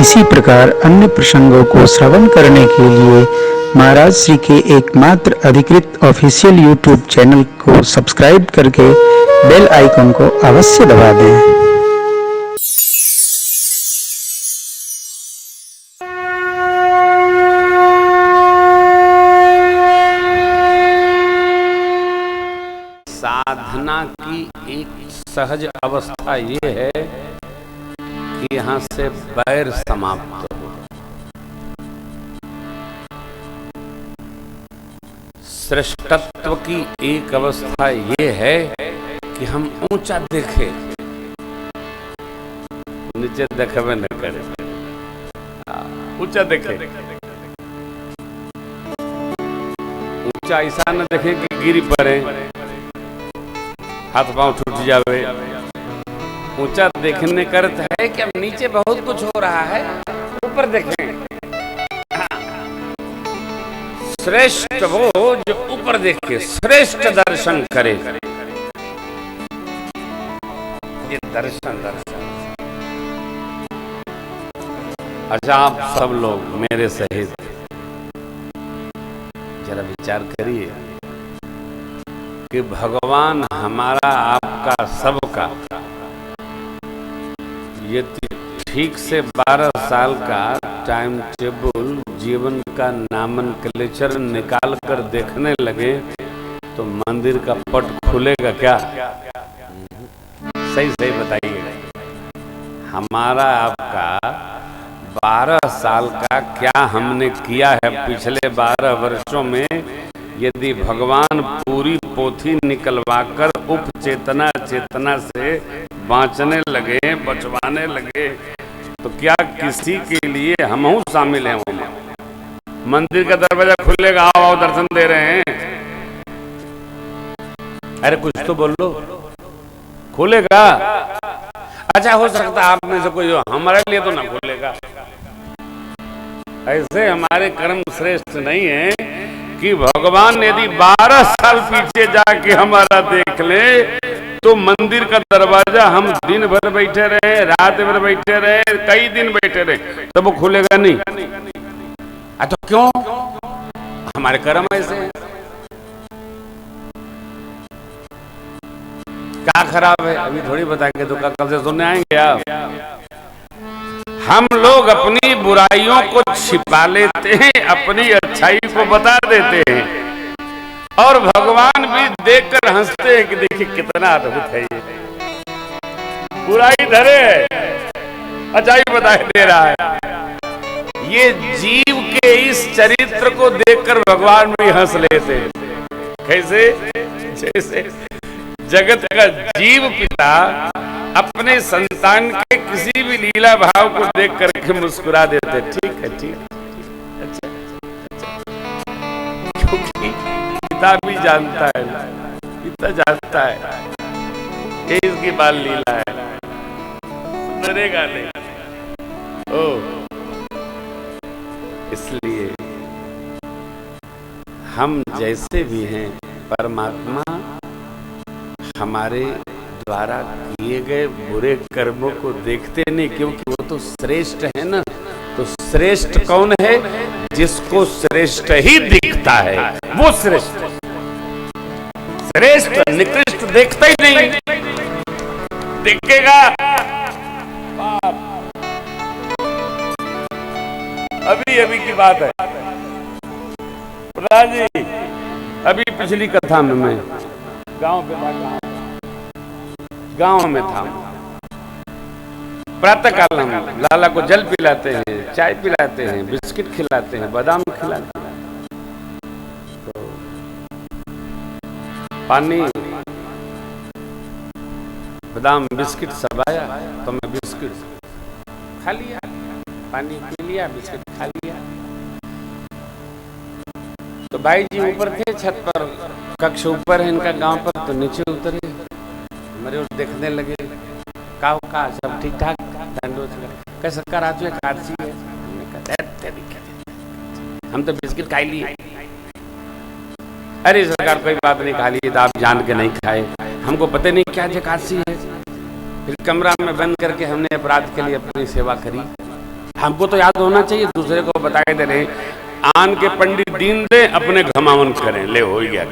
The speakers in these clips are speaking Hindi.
इसी प्रकार अन्य प्रसंगों को श्रवण करने के लिए महाराज श्री के एकमात्र अधिकृत ऑफिशियल यूट्यूब चैनल को सब्सक्राइब करके बेल आइकन को अवश्य दबा दें। साधना की एक सहज अवस्था ये है कि यहां से बैर समाप्त हो। श्रेष्ठत्व की एक अवस्था ये है कि हम ऊंचा देखें, नीचे देखबे न करें, ऊंचा देखें। ऊंचा ऐसा न देखें कि गिर पड़े, हाथ पांव छूट जावे। ऊंचा देखने का अर्थ है कि अब नीचे बहुत कुछ हो रहा है, ऊपर देखें। श्रेष्ठ वो जो ऊपर देखे, श्रेष्ठ दर्शन करे। ये दर्शन। अच्छा, आप सब लोग मेरे सहित जरा विचार करिए कि भगवान हमारा, आपका, सबका ये ठीक से 12 साल का टाइम टेबल, जीवन का नामनक्लेचर निकाल कर देखने लगे तो मंदिर का पट खुलेगा क्या? सही सही बताइए। हमारा आपका 12 साल का क्या हमने किया है पिछले 12 वर्षों में? यदि भगवान पूरी पोथी निकलवाकर उपचेतना चेतना से बांचने लगे, बचवाने लगे, तो क्या किसी के लिए हम शामिल हैं? मंदिर का दरवाजा खुलेगा, आओ दर्शन दे रहे हैं। अरे कुछ तो बोलो, खुलेगा? अच्छा, हो सकता है आप में से कोई, हमारे लिए तो ना खुलेगा। ऐसे हमारे कर्म श्रेष्ठ नहीं है कि भगवान यदि 12 साल पीछे जाके हमारा देख ले तो मंदिर का दरवाजा हम दिन भर बैठे रहे, रात भर बैठे रहे, कई दिन बैठे रहे, तब वो खुलेगा नहीं। तो क्यों? हमारे कर्म ऐसे हैं। क्या खराब है अभी थोड़ी बताएंगे, तो कल से सुनने आएंगे आप। हम लोग अपनी बुराइयों को छिपा लेते हैं, अपनी अच्छाई को बता देते हैं, और भगवान भी देखकर हंसते हैं कि देखिए कितना अद्भुत है ये, बुराई धरे अच्छाई बता दे रहा है। ये जीव के इस चरित्र को देखकर भगवान भी हंस लेते हैं। कैसे? जैसे जगत का जीव पिता अपने संतान के किसी भी लीला भाव को देख करके मुस्कुरा देते, ठीक है, ठीक है, अच्छा, क्योंकि पिता भी जानता है, पिता जानता है ये इसकी बाल लीला है, डरेगा नहीं। इसलिए हम जैसे भी हैं, परमात्मा हमारे द्वारा किए गए बुरे कर्मों को देखते नहीं, क्योंकि वो तो श्रेष्ठ है ना। तो श्रेष्ठ कौन है? जिसको श्रेष्ठ ही दिखता है वो श्रेष्ठ। श्रेष्ठ निकृष्ट देखता ही नहीं, देखेगा अभी की बात है प्रधान जी। अभी पिछली कथा में मैं गांव में था। प्रातः काल हम लाला को जल पिलाते हैं, चाय पिलाते हैं, बिस्किट खिलाते हैं, बादाम खिलाते हैं, तो पानी, बादाम, बिस्किट सब आया, तो मैं बिस्किट खा लिया, पानी पी लिया, बिस्किट खा लिया। तो भाई जी ऊपर थे छत पर, कक्ष ऊपर है इनका गांव पर, तो नीचे उतरे, मेरे और देखने लगे। का सब ठीक ठाक? कैसे सरकार आज काटसी है? हम तो बिस्किट खा लिए। अरे सरकार कोई बात नहीं, खा लिए तो आप जान के नहीं खाए, हमको पता नहीं क्या एकादशी है। फिर कमरा में बंद करके हमने अपराध के लिए अपनी सेवा करी। हमको तो याद होना चाहिए, दूसरे को बताए दे रहे। आन के पंडित दीन दे, अपने घमावन करें, ले हो गया।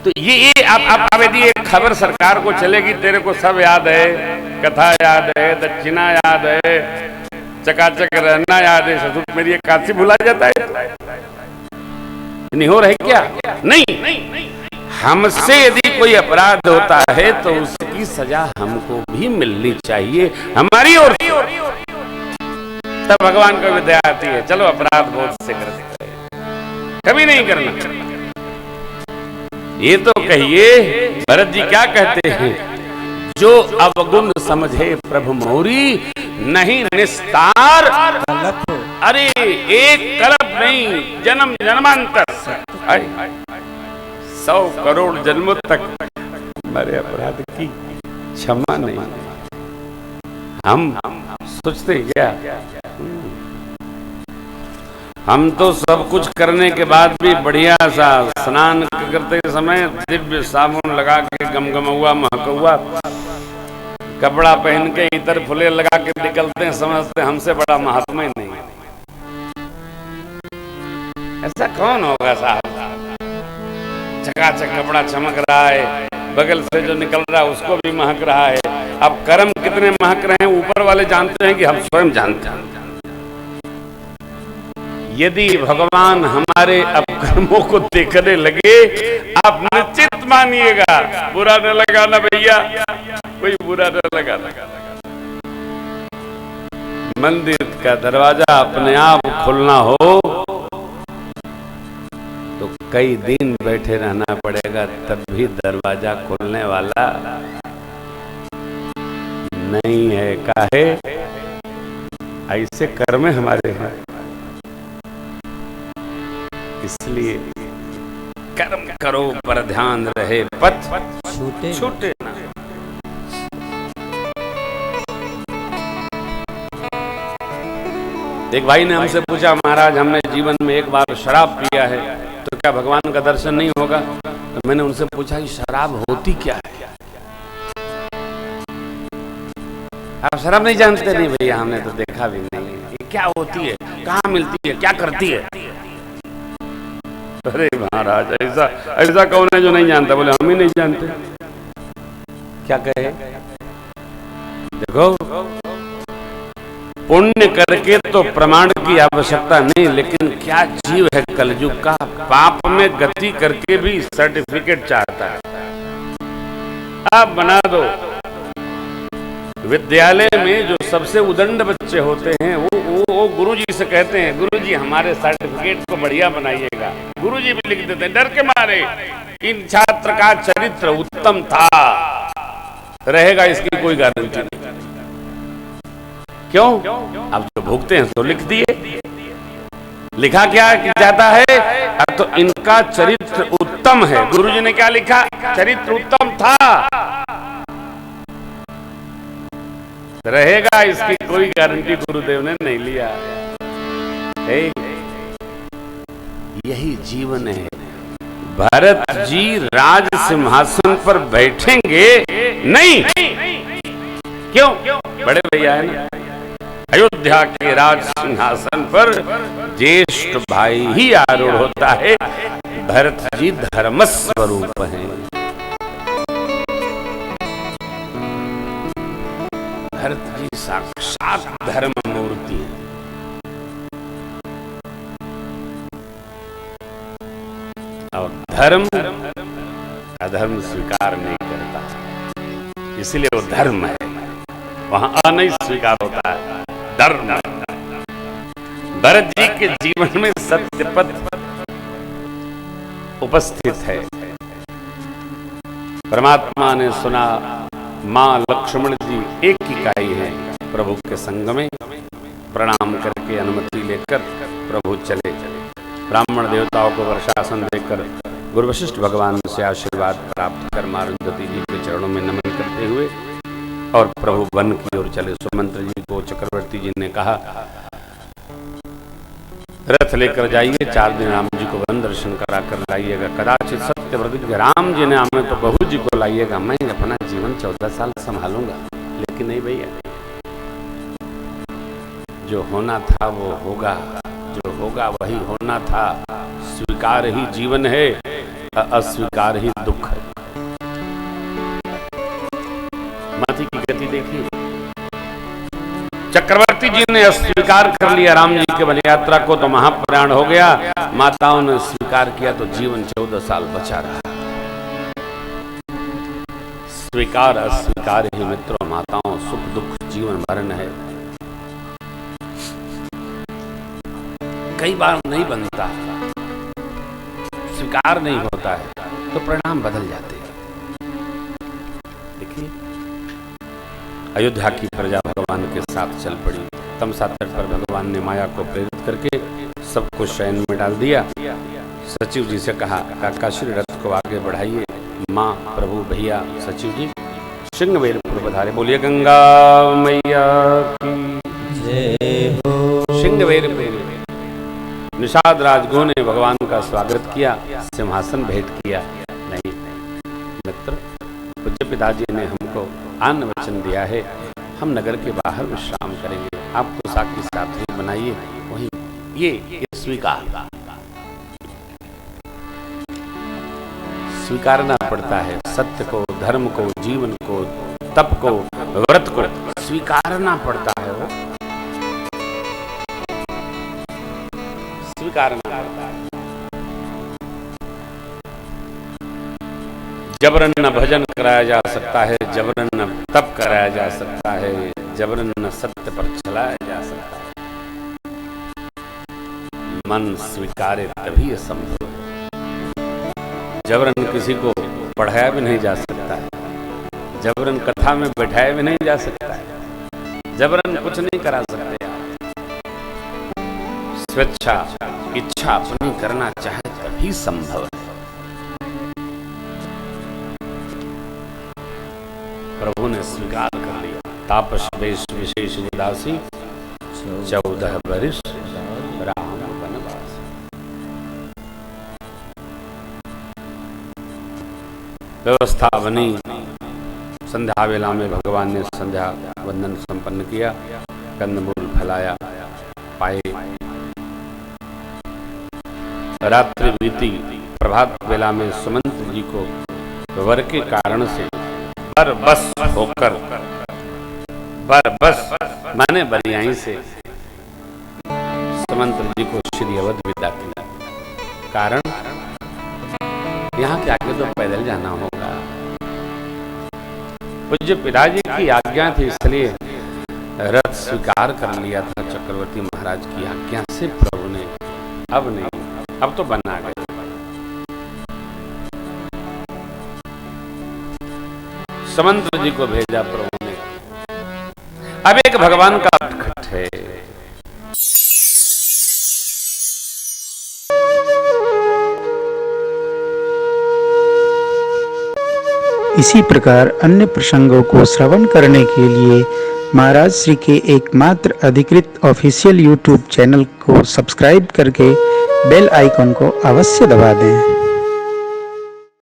तो ये अब यदि एक खबर सरकार को चलेगी, तेरे को सब याद है, कथा याद है, दक्षिणा याद है, चकाचक रहना याद है, ससुर मेरी एक काशी भुला जाता है, नहीं हो रहे क्या? नहीं, हमसे यदि कोई अपराध होता है तो उसकी सजा हमको भी मिलनी चाहिए, हमारी ओर से। तब भगवान को विद्या आती है, चलो अपराध बोध से करते हैं, कभी नहीं करना। ये तो कहिए भरत जी क्या कहते हैं, जो अवगुण समझे प्रभु मोरी, नहीं निस्तार अरे एक कल्प नहीं, जन्म जन्मांतर 100 करोड़ जन्मों तक हमारे अपराध की क्षमा नहीं। हम सोचते क्या, हम तो सब कुछ करने के बाद भी बढ़िया सा स्नान करते समय दिव्य साबुन लगा के, गमगमौआ महकौआ कपड़ा पहन के, इतर फुले लगा के निकलते हैं, समझते हमसे बड़ा महात्मा ही नहीं है। ऐसा कौन होगा साहब? चकाचक कपड़ा चमक रहा है, बगल से जो निकल रहा है उसको भी महक रहा है। अब कर्म कितने महक रहे हैं ऊपर वाले जानते हैं कि हम स्वयं जानते हैं। यदि भगवान हमारे अपकर्मों को देखने लगे, आप निश्चित मानिएगा, बुरा न लगाना भैया, कोई बुरा न लगाना। मंदिर का दरवाजा अपने आप खुलना हो तो कई दिन बैठे रहना पड़ेगा, तब भी दरवाजा खुलने वाला नहीं है। काहे? ऐसे कर्म हमारे हैं। इसलिए कर्म करो पर ध्यान रहे, पथ छूटे ना। एक भाई ने हमसे पूछा, महाराज हमने जीवन में एक बार शराब पिया है तो क्या भगवान का दर्शन नहीं होगा? तो मैंने उनसे पूछा कि शराब होती क्या है? आप शराब नहीं जानते? नहीं भैया हमने तो देखा भी नहीं। ये क्या होती है, कहाँ मिलती है, क्या करती है? अरे महाराज ऐसा कौन है जो नहीं जानता? बोले हम ही नहीं जानते। क्या कहे? देखो, पुण्य करके तो प्रमाण की आवश्यकता नहीं, लेकिन क्या जीव है कलयुग का, पाप में गति करके भी सर्टिफिकेट चाहता है। आप बना दो। विद्यालय में जो सबसे उदंड बच्चे होते हैं वो गुरुजी से कहते हैं, गुरुजी हमारे सर्टिफिकेट को बढ़िया बनाइएगा। गुरुजी भी लिख देते हैं डर के मारे, इन छात्र का चरित्र उत्तम था, रहेगा इसकी कोई गारंटी नहीं। क्यों? अब जो भुगते हैं तो लिख दिए। लिखा क्या जाता है? अब तो इनका चरित्र उत्तम है। गुरुजी ने क्या लिखा? चरित्र उत्तम था, रहेगा इसकी कोई गारंटी गुरुदेव ने नहीं लिया। यही जीवन है। भरत जी राज सिंहासन पर बैठेंगे नहीं, क्यों? बड़े भैया है ना। अयोध्या के राज सिंहासन पर ज्येष्ठ भाई ही आरूढ़ होता है। भरत जी धर्म स्वरूप हैं। भरत जी साक्षात धर्म मूर्ति है। और धर्म अधर्म स्वीकार नहीं करता, इसलिए वो धर्म है। वहां अनई स्वीकार होता है, धर्म। भरत जी के जीवन में सत्यपथ उपस्थित है। परमात्मा ने सुना, मां लक्ष्मण जी एक इकाई है प्रभु के संग में। प्रणाम करके अनुमति लेकर प्रभु चले। ब्राह्मण देवताओं को वर्षासन देकर गुरु वशिष्ठ भगवान से आशीर्वाद प्राप्त कर अरुंधति जी के चरणों में नमन करते हुए और प्रभु वन की ओर चले। सुमंत्र जी को चक्रवर्ती जी ने कहा, रथ लेकर जाइए, 4 दिन राम जी को वन दर्शन करा कर लाइएगा। कदाचित सत्यव्रत राम जी ने हमें तो बहू जी को लाइएगा, मैं अपना जीवन 14 साल संभालूंगा। लेकिन नहीं भैया, जो होना था वो होगा, जो होगा वही होना था। स्वीकार ही जीवन है, अस्वीकार ही दुख है। मति की गति देखिए, चक्रवर्ती जी ने अस्वीकार कर लिया राम जी के वन यात्रा को तो महाप्राण हो गया। माताओं ने स्वीकार किया तो जीवन 14 साल बचा रहा। स्वीकार अस्वीकार ही मित्रों माताओं सुख दुख जीवन मरण है। कई बार नहीं बनता, स्वीकार नहीं होता है तो परिणाम बदल जाते हैं। देखिए अयोध्या की प्रजा भगवान के साथ चल पड़ी। तमसा तट पर भगवान ने माया को प्रेरित करके सबको शयन में डाल दिया। सचिव जी से कहा काका श्री रथ को आगे बढ़ाइए। माँ प्रभु भैया सचिव जी सिंहवेरपुर पधारे। बोलिए गंगा मैया की जय हो। सिंहवेरपुर निषाद राजगो ने भगवान का स्वागत किया, सिंहासन भेंट किया। नहीं मित्र, पूज्य पिताजी ने हमको अन्न वचन दिया है, हम नगर के बाहर विश्राम करेंगे। आप पोशाक के साथ ही बनाइए वही। ये स्वीकार स्वीकारना पड़ता है। सत्य को, धर्म को, जीवन को, तप को, व्रत को स्वीकारना पड़ता है। वो स्वीकारना पड़ता है। जबरन न भजन कराया जा सकता है, जबरन न तप कराया जा सकता है, जबरन न सत्य पर चलाया जा सकता है। मन स्वीकारे तभी यह संभव है। जबरन किसी को पढ़ाया भी नहीं जा सकता है, जबरन कथा में बैठाया भी नहीं जा सकता है, जबरन कुछ नहीं करा सकते आप। स्वेच्छा इच्छा अपनी करना चाहे तभी संभव है। प्रभु ने स्वीकार कर लिया। तापस वेश विशेष उदासी 14 वर्ष राम वनवास। व्यवस्था बनी। संध्या वेला में भगवान ने संध्या वंदन संपन्न किया, कंदमूल फैलाया, पाए। रात्रि बीती। प्रभात वेला में सुमंत जी को वर के कारण से बरबस होकर, बरबस माने बरियाई से सुमंत जी को श्री अवध विदा किया। कारण यहाँ के आगे तो पैदल जाना होगा। पूज्य पिताजी की आज्ञा थी, इसलिए रथ स्वीकार कर लिया था चक्रवर्ती महाराज की आज्ञा से प्रभु ने। अब नहीं, अब तो बना गए। समंत्र जी को भेजा प्रभु ने। अब एक भगवान का उत्कट है। इसी प्रकार अन्य प्रसंगों को श्रवण करने के लिए महाराज श्री के एकमात्र अधिकृत ऑफिशियल YouTube चैनल को सब्सक्राइब करके बेल आइकन को अवश्य दबा दें।